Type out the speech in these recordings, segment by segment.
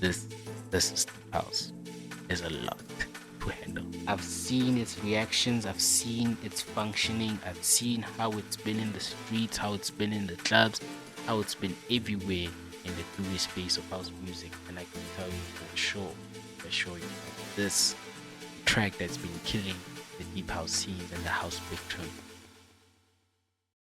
This this house is a lot to handle. I've seen its reactions, I've seen its functioning, I've seen how it's been in the streets, how it's been in the clubs, how it's been everywhere in the groovy space of house music, and I can tell you for sure, this track that's been killing the deep house scenes and the house spectrum.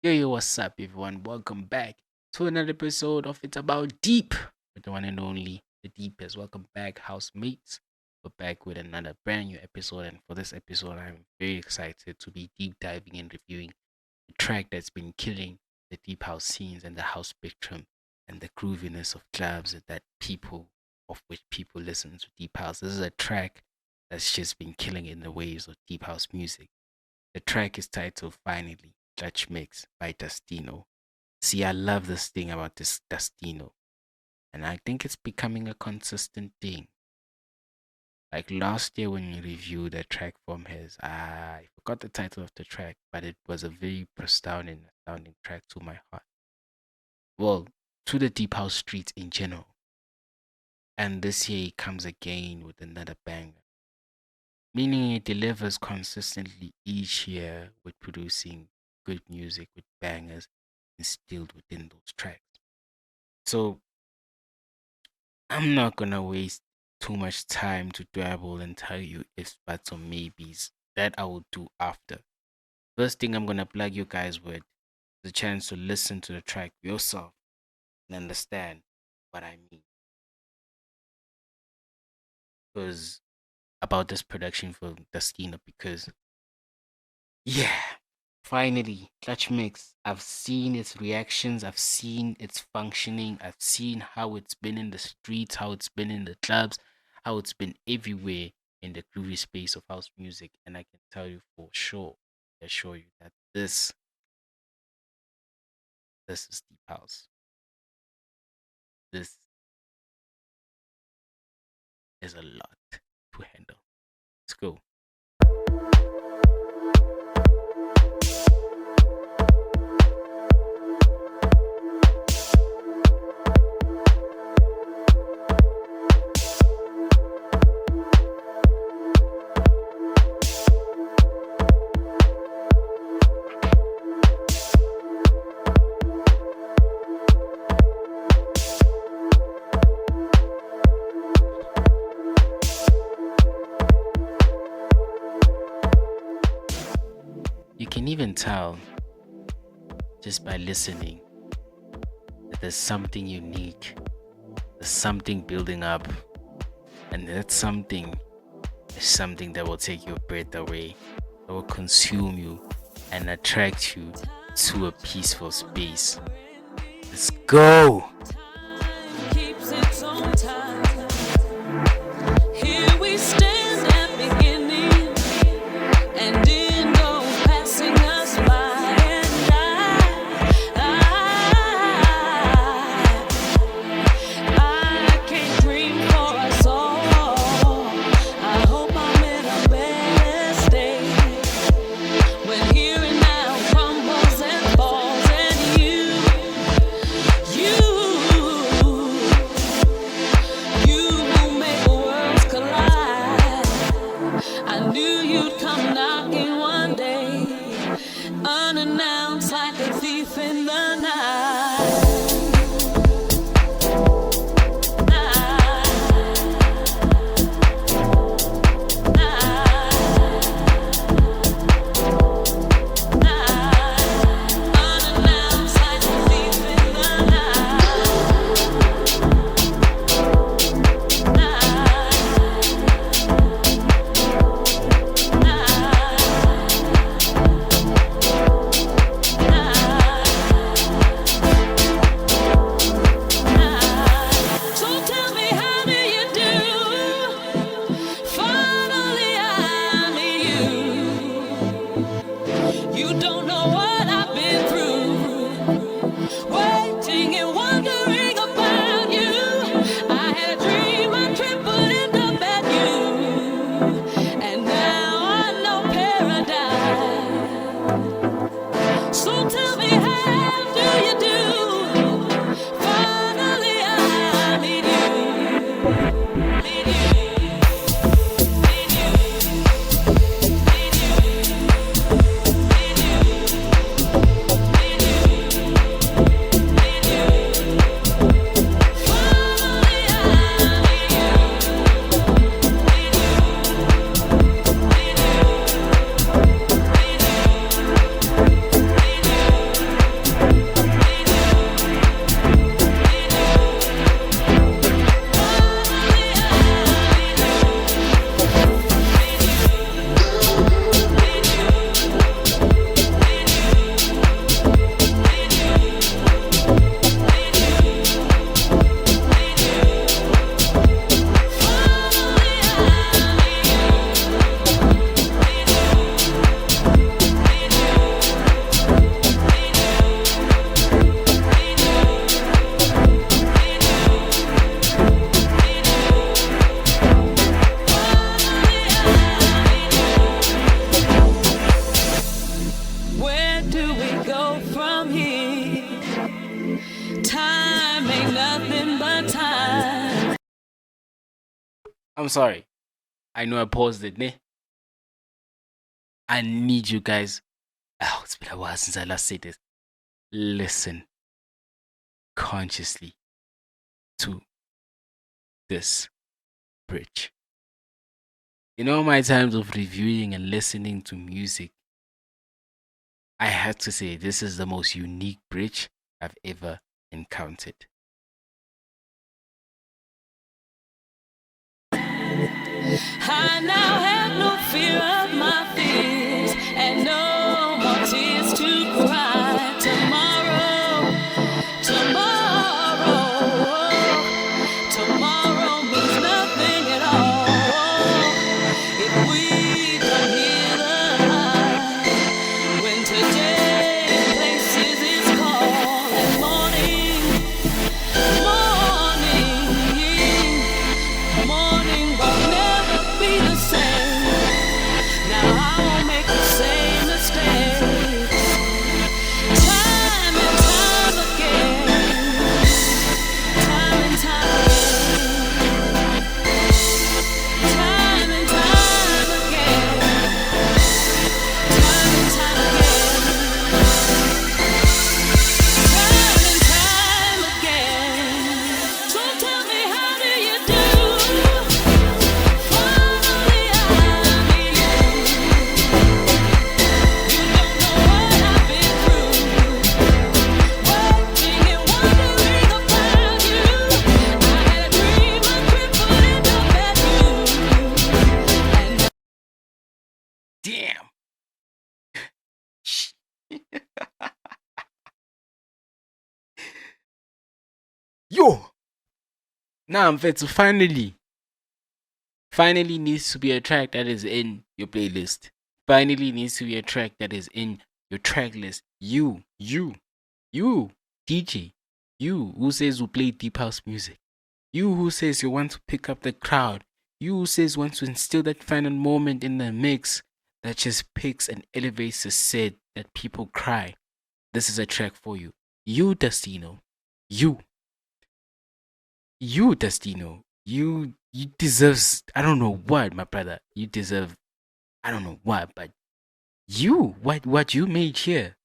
Yo, what's up, everyone? Welcome back to another episode of It's About Deep with the one and only The Deepest. Welcome back, housemates. We're back with another brand new episode, and for this episode, I'm very excited to be deep diving and reviewing the track that's been killing the deep house scenes and the house spectrum and the grooviness of clubs of which people listen to deep house. This is a track that's just been killing in the waves of deep house music. The track is titled Finally Clutch Mix by Dustinho. See, I love this thing about this Dustinho, and I think it's becoming a consistent thing. Like last year when we reviewed a track from his, I forgot the title of the track, but it was a very astounding track to my heart. Well, to the deep house streets in general. And this year he comes again with another banger, meaning he delivers consistently each year with producing good music with bangers instilled within those tracks. So I'm not gonna waste too much time to dabble and tell you if buts or maybes. That I will do after. First thing I'm gonna plug you guys with the chance to listen to the track yourself and understand what I mean. Because about this production for Dustina, because yeah, finally, Clutch Mix. I've seen its reactions, I've seen its functioning, I've seen how it's been in the streets, how it's been in the clubs, how it's been everywhere in the groovy space of house music. And I can tell you for sure, assure you that this is deep house. This is a lot to handle. Let's go. You can even tell just by listening that there's something unique, there's something building up, and that something is something that will take your breath away, that will consume you and attract you to a peaceful space. Let's go! Keeps its own time. Here we stand at beginning and in no passing us by, and I can't dream for us all. I hope I'm in a better state when here and now crumbles and falls, and you nothing but time. I'm sorry. I know I paused it, ne? I need you guys. Oh, it's been a while since I last said this. Listen consciously to this bridge. In all my times of reviewing and listening to music, I had to say this is the most unique bridge I've ever encountered. I now have no fear of my fears and no more tears to cry. Tomorrow means nothing at all. If we don't hear the light, when today places its call and morning will never be the same. Now I won't make the same mistakes. Time and time again. Time and time again. Time and time again. Time and time again. Time and time again. So tell me, how do you do? Finally I meet you. You don't know what I've been through. Watching and wondering about you. I had a dream I crippled up at you. And Damn. Yo. Now I'm fit to finally needs to be a track that is in your playlist. Finally needs to be a track that is in your track list. You, DJ, you who says you play deep house music. You who says you want to pick up the crowd. You who says you want to instill that final moment in the mix that just picks and elevates the set that people cry. This is a track for you. You, Dustinho. You, Dustinho. You deserve, I don't know what, my brother. You deserve, I don't know what, but what you made here,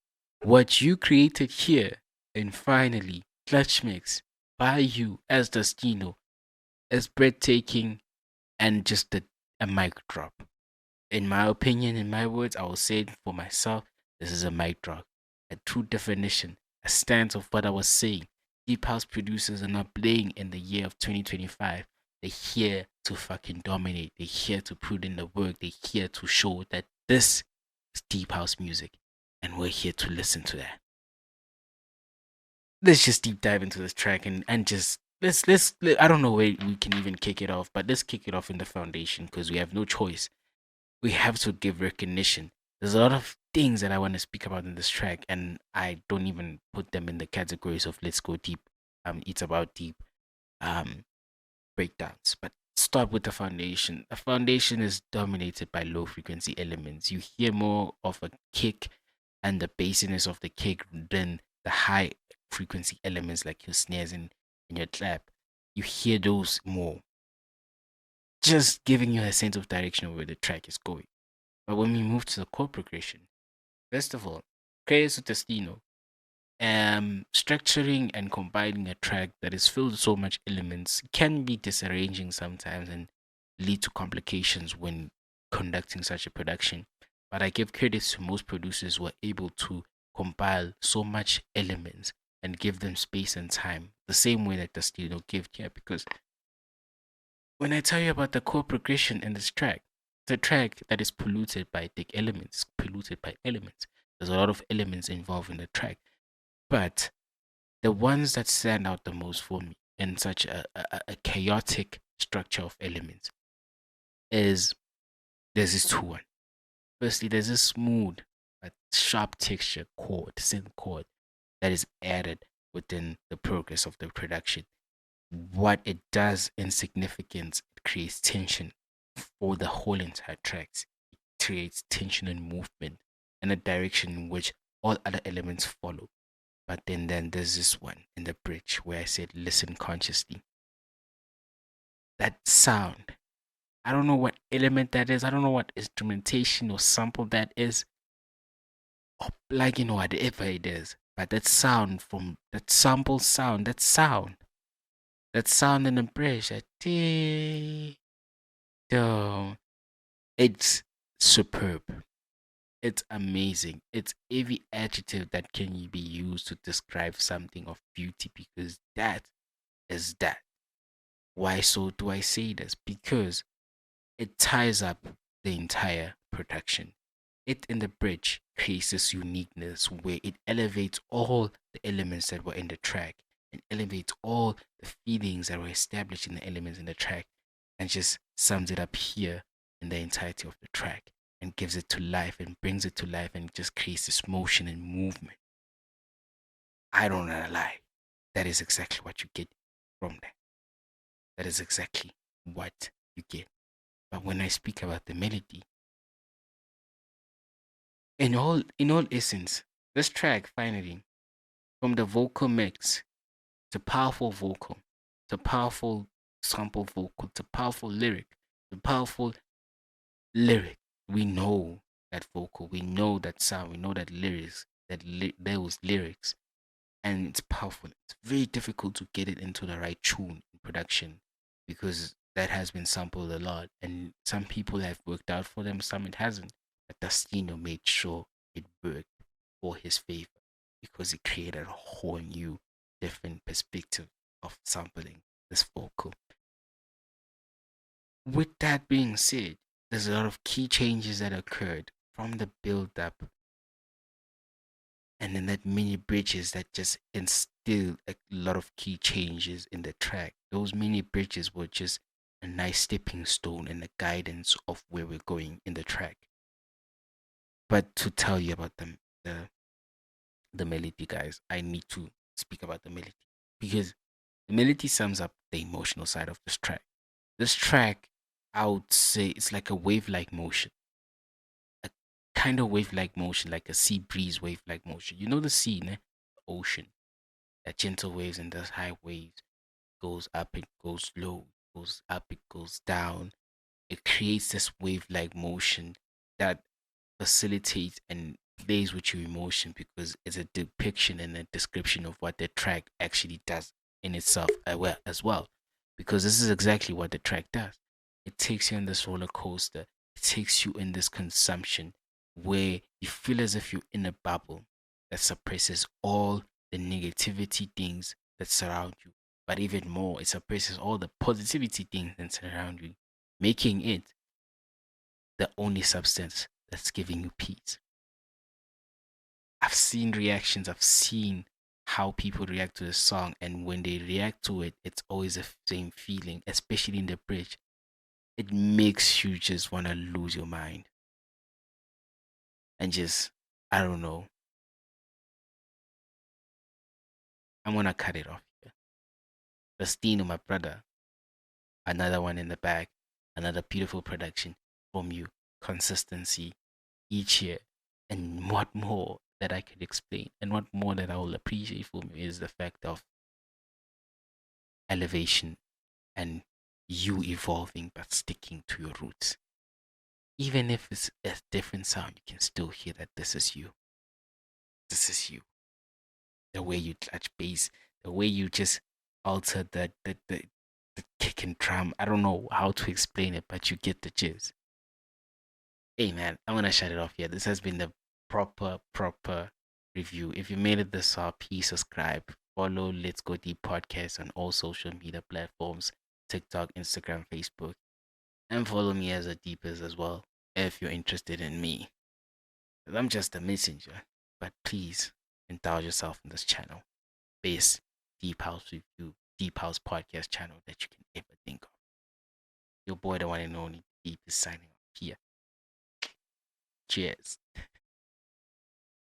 what you created here, and finally, Clutch Mix by you as Dustinho is breathtaking and just a mic drop. In my opinion, in my words, I will say it for myself, this is a mic drop. A true definition, a stance of what I was saying. Deep house producers are not playing in the year of 2025. They're here to fucking dominate. They're here to put in the work. They're here to show that this is deep house music. And we're here to listen to that. Let's just deep dive into this track and just let's I don't know where we can even kick it off, but let's kick it off in the foundation because we have no choice. We have to give recognition. There's a lot of things that I want to speak about in this track, and I don't even put them in the categories of let's go deep, it's about deep breakdowns. But start with the foundation. The foundation is dominated by low frequency elements. You hear more of a kick and the bassiness of the kick than the high frequency elements like your snares and your clap. You hear those more, just giving you a sense of direction of where the track is going. But when we move to the chord progression, first of all, credits to Destino. Structuring and combining a track that is filled with so much elements can be disarranging sometimes and lead to complications when conducting such a production. But I give credits to most producers who are able to compile so much elements and give them space and time, the same way that Destino gave here. Because when I tell you about the chord progression in this track, it's a track that is polluted by thick elements, polluted by elements. There's a lot of elements involved in the track. But the ones that stand out the most for me in such a chaotic structure of elements is there's this two one. Firstly, there's a smooth but sharp texture chord, synth chord that is added within the progress of the production. What it does in significance, it creates tension for the whole entire tracks. It creates tension and movement and a direction in which all other elements follow. But then there's this one in the bridge where I said, listen consciously. That sound, I don't know what element that is. I don't know what instrumentation or sample that is, or plugin or whatever it is. But that sound from that sample sound, that sound in the bridge, that it's superb. It's amazing. It's every adjective that can be used to describe something of beauty because that is that. Why so do I say this? Because it ties up the entire production. It in the bridge creates this uniqueness where it elevates all the elements that were in the track and elevates all the feelings that were established in the elements in the track and just sums it up here in the entirety of the track and gives it to life and brings it to life and just creates this motion and movement. I don't know lie. That is exactly what you get from that. That is exactly what you get. But when I speak about the melody, in all essence, this track finally, from the vocal mix to powerful vocal, to powerful sample vocal, to powerful lyric, to powerful lyric, we know that vocal, we know that sound, we know that lyrics, those lyrics, and it's powerful. It's very difficult to get it into the right tune in production because that has been sampled a lot, and some people have worked out for them, some it hasn't. But Dustinho made sure it worked for his favor because it created a whole new, different perspective of sampling this vocal. With that being said, there's a lot of key changes that occurred from the build up and then that mini bridges that just instilled a lot of key changes in the track. Those mini bridges were just a nice stepping stone and a guidance of where we're going in the track. But to tell you about the melody, guys, I need to speak about the melody because the melody sums up the emotional side of this track. This track, I would say, it's like a wave-like motion, a kind of wave-like motion, like a sea breeze wave-like motion. You know the sea, ne? The ocean, that gentle waves and those high waves goes up, it goes low, goes up, it goes down. It creates this wave-like motion that facilitates and plays with your emotion because it's a depiction and a description of what the track actually does in itself as well. Because this is exactly what the track does. It takes you on this roller coaster. It takes you in this consumption where you feel as if you're in a bubble that suppresses all the negativity things that surround you. But even more, it suppresses all the positivity things that surround you, making it the only substance that's giving you peace. I've seen reactions, I've seen how people react to the song, and when they react to it, it's always the same feeling, especially in the bridge. It makes you just want to lose your mind and just, I don't know, I'm gonna cut it off here. Dustinho, my brother, another one in the bag, another beautiful production from you, consistency each year, and what more that I could explain, and what more that I will appreciate from you is the fact of elevation and you evolving but sticking to your roots. Even if it's a different sound, you can still hear that this is you. This is you. The way you touch bass, the way you just alter the kick and drum. I don't know how to explain it, but you get the gist. Hey man, I'm gonna shut it off here. This has been the proper review. If you made it this far, please subscribe. Follow Let's Go Deep Podcast on all social media platforms, TikTok, Instagram, Facebook. And follow me as a deepest as well if you're interested in me. 'Cause I'm just a messenger. But please indulge yourself in this channel. Best Deep House review, Deep House podcast channel that you can ever think of. Your boy, the one and only Deep, is signing off here. Cheers.